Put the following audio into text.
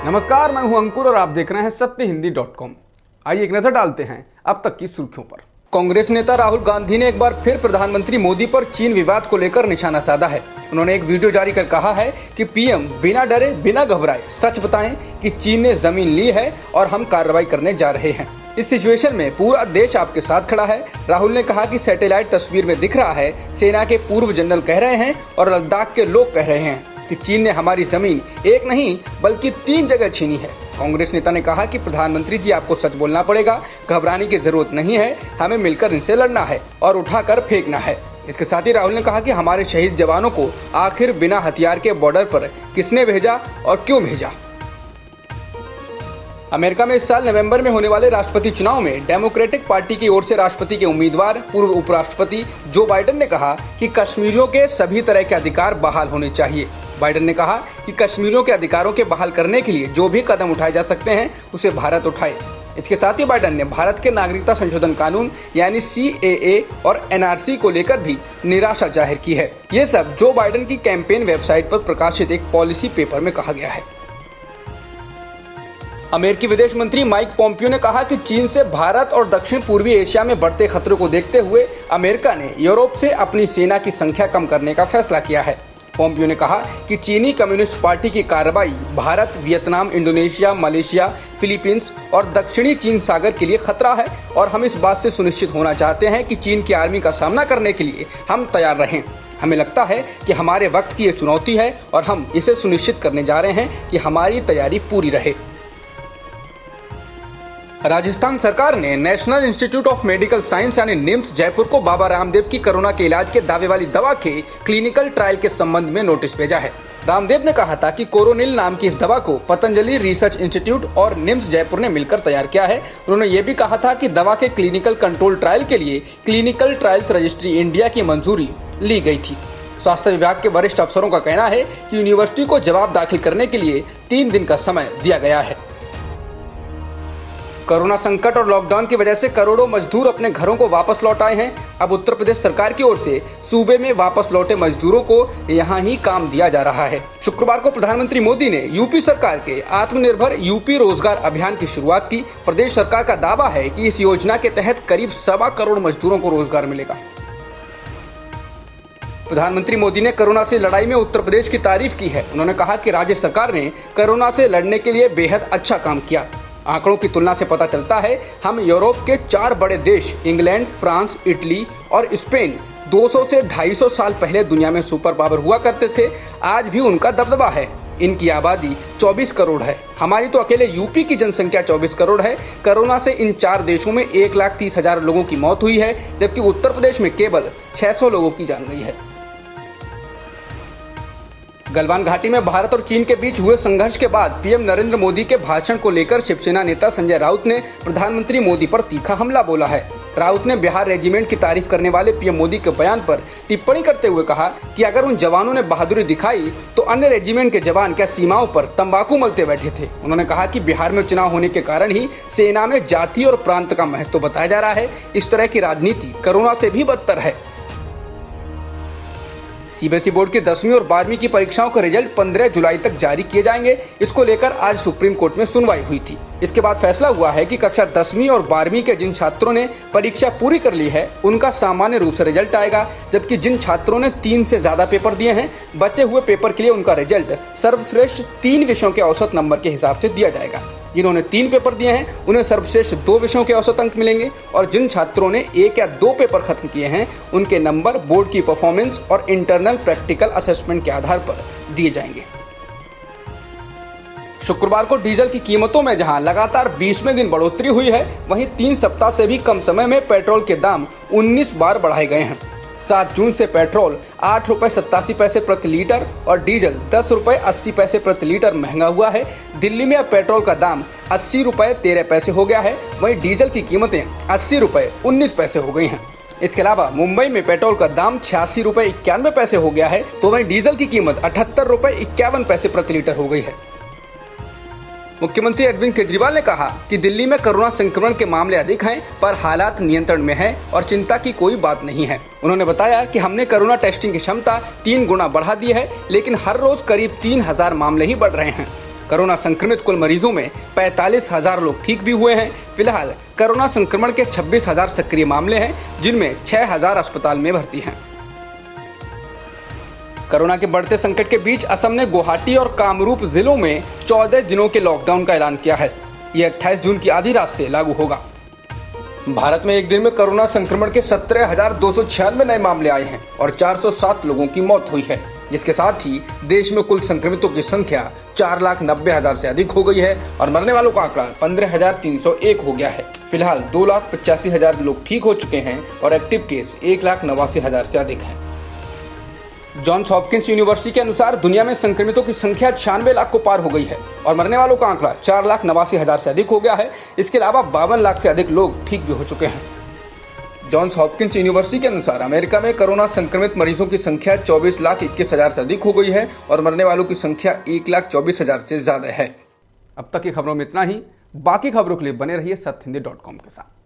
नमस्कार, मैं हूं अंकुर और आप देख रहे हैं सत्यहिंदी.com। आइए एक नजर डालते हैं अब तक की सुर्खियों पर। कांग्रेस नेता राहुल गांधी ने एक बार फिर प्रधानमंत्री मोदी पर चीन विवाद को लेकर निशाना साधा है। उन्होंने एक वीडियो जारी कर कहा है कि पीएम बिना डरे बिना घबराए सच बताएं कि चीन ने जमीन ली है और हम कार्रवाई करने जा रहे हैं। इस सिचुएशन में पूरा देश आपके साथ खड़ा है। राहुल ने कहा कि सैटेलाइट तस्वीर में दिख रहा है, सेना के पूर्व जनरल कह रहे हैं और लद्दाख के लोग कह रहे हैं कि चीन ने हमारी जमीन एक नहीं बल्कि 3 जगह छीनी है। कांग्रेस नेता ने कहा कि प्रधानमंत्री जी आपको सच बोलना पड़ेगा, घबराने की जरूरत नहीं है, हमें मिलकर इनसे लड़ना है और उठाकर फेंकना है। इसके साथ ही राहुल ने कहा कि हमारे शहीद जवानों को आखिर बिना हथियार के बॉर्डर पर किसने भेजा और क्यों भेजा। अमेरिका में इस साल नवंबर में होने वाले राष्ट्रपति चुनाव में डेमोक्रेटिक पार्टी की ओर से राष्ट्रपति के उम्मीदवार पूर्व उपराष्ट्रपति जो बाइडेन ने कहा कि कश्मीरियों के सभी तरह के अधिकार बहाल होने चाहिए। बाइडेन ने कहा कि कश्मीरियों के अधिकारों के बहाल करने के लिए जो भी कदम उठाए जा सकते हैं उसे भारत उठाए। इसके साथ ही बाइडेन ने भारत के नागरिकता संशोधन कानून यानी CAA और NRC को लेकर भी निराशा जाहिर की है। ये सब जो बाइडेन की कैंपेन वेबसाइट पर प्रकाशित एक पॉलिसी पेपर में कहा गया है। अमेरिकी विदेश मंत्री माइक पोम्पियो ने कहा कि चीन से भारत और दक्षिण पूर्वी एशिया में बढ़ते खतरों को देखते हुए अमेरिका ने यूरोप से अपनी सेना की संख्या कम करने का फैसला किया है। पोम्पियो ने कहा कि चीनी कम्युनिस्ट पार्टी की कार्रवाई Bharat, Vietnam, Indonesia, Malaysia, Philippines और दक्षिणी चीन सागर के लिए खतरा है और हम इस बात से सुनिश्चित होना चाहते हैं कि चीन की आर्मी का सामना करने के लिए हम तैयार रहें। हमें लगता है कि हमारे वक्त की ये चुनौती है और हम इसे सुनिश्चित करने जा रहे हैं कि हमारी तैयारी पूरी रहे। राजस्थान सरकार ने national institute of medical science यानी निम्स जयपुर को बाबा रामदेव की कोरोना के इलाज के दावे वाली दवा के क्लिनिकल ट्रायल के संबंध में नोटिस भेजा है। रामदेव ने कहा था कि कोरोनिल नाम की इस दवा को पतंजलि रिसर्च इंस्टीट्यूट और निम्स जयपुर ने मिलकर तैयार किया है। उन्होंने ये भी कहा था कि दवा के क्लिनिकल कंट्रोल ट्रायल के लिए क्लिनिकल ट्रायल्स रजिस्ट्री इंडिया की मंजूरी ली गई थी। स्वास्थ्य विभाग के वरिष्ठ अफसरों का कहना है कि यूनिवर्सिटी को जवाब दाखिल करने के लिए 3 दिन का समय दिया गया है। कोरोना संकट और लॉकडाउन की वजह से करोड़ों मजदूर अपने घरों को वापस लौट आए हैं। अब उत्तर प्रदेश सरकार की ओर से सूबे में वापस लौटे मजदूरों को यहां ही काम दिया जा रहा है। शुक्रवार को प्रधानमंत्री मोदी ने यूपी सरकार के आत्मनिर्भर यूपी रोजगार अभियान की शुरुआत की। प्रदेश सरकार का दावा है कि इस योजना के तहत करीब 1.25 करोड़ मजदूरों को रोजगार मिलेगा। प्रधानमंत्री मोदी ने कोरोना से लड़ाई में उत्तर प्रदेश की तारीफ की है। उन्होंने कहा कि राज्य सरकार ने कोरोना से लड़ने के लिए बेहद अच्छा काम किया। आंकड़ों की तुलना से पता चलता है हम यूरोप के 4 बड़े देश इंग्लैंड, फ्रांस, इटली और स्पेन 200 से 250 साल पहले दुनिया में सुपर पावर हुआ करते थे। आज भी उनका दबदबा है। इनकी आबादी 24 करोड़ है। हमारी तो अकेले यूपी की जनसंख्या 24 करोड़ है। कोरोना से इन 4 देशों में 1,30,000 लोगों की मौत हुई है, जबकि उत्तर प्रदेश में केवल 600 लोगों की जान गई है। गलवान घाटी में भारत और चीन के बीच हुए संघर्ष के बाद पीएम नरेंद्र मोदी के भाषण को लेकर शिवसेना नेता संजय राउत ने प्रधानमंत्री मोदी पर तीखा हमला बोला है। राउत ने बिहार रेजिमेंट की तारीफ करने वाले पीएम मोदी के बयान पर टिप्पणी करते हुए कहा कि अगर उन जवानों ने बहादुरी दिखाई तो अन्य रेजिमेंट के जवान क्या सीमाओं पर तंबाकू मलते बैठे थे। उन्होंने कहा कि बिहार में चुनाव होने के कारण ही सेना में जाति और प्रांत का महत्व बताया जा रहा है। इस तरह की राजनीति कोरोना से भी बदतर है। सीबीएसई बोर्ड की 10वीं और 12वीं की परीक्षाओं का रिजल्ट 15 जुलाई तक जारी किए जाएंगे। इसको लेकर आज सुप्रीम कोर्ट में सुनवाई हुई थी। इसके बाद फैसला हुआ है कि कक्षा 10वीं और 12वीं के जिन छात्रों ने परीक्षा पूरी कर ली है उनका सामान्य रूप से रिजल्ट आएगा, जबकि जिन छात्रों ने 3 से ज्यादा पेपर दिए हैं बचे हुए पेपर के लिए उनका रिजल्ट सर्वश्रेष्ठ 3 विषयों के औसत नंबर के हिसाब से दिया जाएगा। जिन्होंने 3 पेपर दिए हैं उन्हें सर्वश्रेष्ठ 2 विषयों के औसत अंक मिलेंगे और जिन छात्रों ने 1 या 2 पेपर खत्म किए हैं उनके नंबर बोर्ड की परफॉर्मेंस और इंटरनल प्रैक्टिकल असेसमेंट के आधार पर दिए जाएंगे। शुक्रवार को डीजल की कीमतों में जहां लगातार 20वें दिन बढ़ोतरी हुई है, वहीं 3 सप्ताह से भी कम समय में पेट्रोल के दाम 19 बार बढ़ाए गए हैं। 7 जून से पेट्रोल 8 रुपये 87 पैसे प्रति लीटर और डीजल 10 रुपये 80 पैसे प्रति लीटर महंगा हुआ है। दिल्ली में अब पेट्रोल का दाम 80 रुपये 13 पैसे हो गया है, वहीं डीजल की कीमतें 80 रुपये 19 पैसे हो गई हैं। इसके अलावा मुंबई में पेट्रोल का दाम 86 रुपये 91 पैसे हो गया है, तो वहीं डीजल की कीमत 78 रुपये 51 पैसे प्रति लीटर हो गई है। मुख्यमंत्री अरविंद केजरीवाल ने कहा कि दिल्ली में कोरोना संक्रमण के मामले अधिक हैं, पर हालात नियंत्रण में हैं और चिंता की कोई बात नहीं है। उन्होंने बताया कि हमने कोरोना टेस्टिंग की क्षमता 3 गुना बढ़ा दी है, लेकिन हर रोज करीब 3000 मामले ही बढ़ रहे हैं। कोरोना संक्रमित कुल मरीजों में 45,000 लोग ठीक भी हुए हैं। फिलहाल कोरोना संक्रमण के 26,000 सक्रिय मामले हैं, जिनमें 6,000 अस्पताल में भर्ती हैं। कोरोना के बढ़ते संकट के बीच असम ने गुवाहाटी और कामरूप जिलों में 14 दिनों के लॉकडाउन का ऐलान किया है। ये 28 जून की आधी रात से लागू होगा। भारत में एक दिन में कोरोना संक्रमण के 17,296 नए मामले आए हैं और 407 लोगों की मौत हुई है, जिसके साथ ही देश में कुल संक्रमितों की संख्या 4,90,000 से अधिक हो गई है और मरने वालों का आंकड़ा 15,301 हो गया है। फिलहाल 2,85,000 लोग ठीक हो चुके हैं और एक्टिव केस 1,89,000 से अधिक हैं। जॉन्स हॉपकिंस यूनिवर्सिटी के अनुसार दुनिया में संक्रमितों की संख्या 96 लाख को पार हो गई है और मरने वालों का आंकड़ा 4,89,000 से अधिक हो गया है। इसके अलावा 52 लाख से अधिक लोग ठीक भी हो चुके हैं। जॉन्स हॉपकिंस यूनिवर्सिटी के अनुसार अमेरिका में कोरोना संक्रमित मरीजों की संख्या 24,21,000 से अधिक हो गई है और मरने वालों की संख्या 1,24,000 से ज्यादा है। अब तक की खबरों में इतना ही। बाकी खबरों के लिए बने रहिए सत्यहिंदी.com के साथ।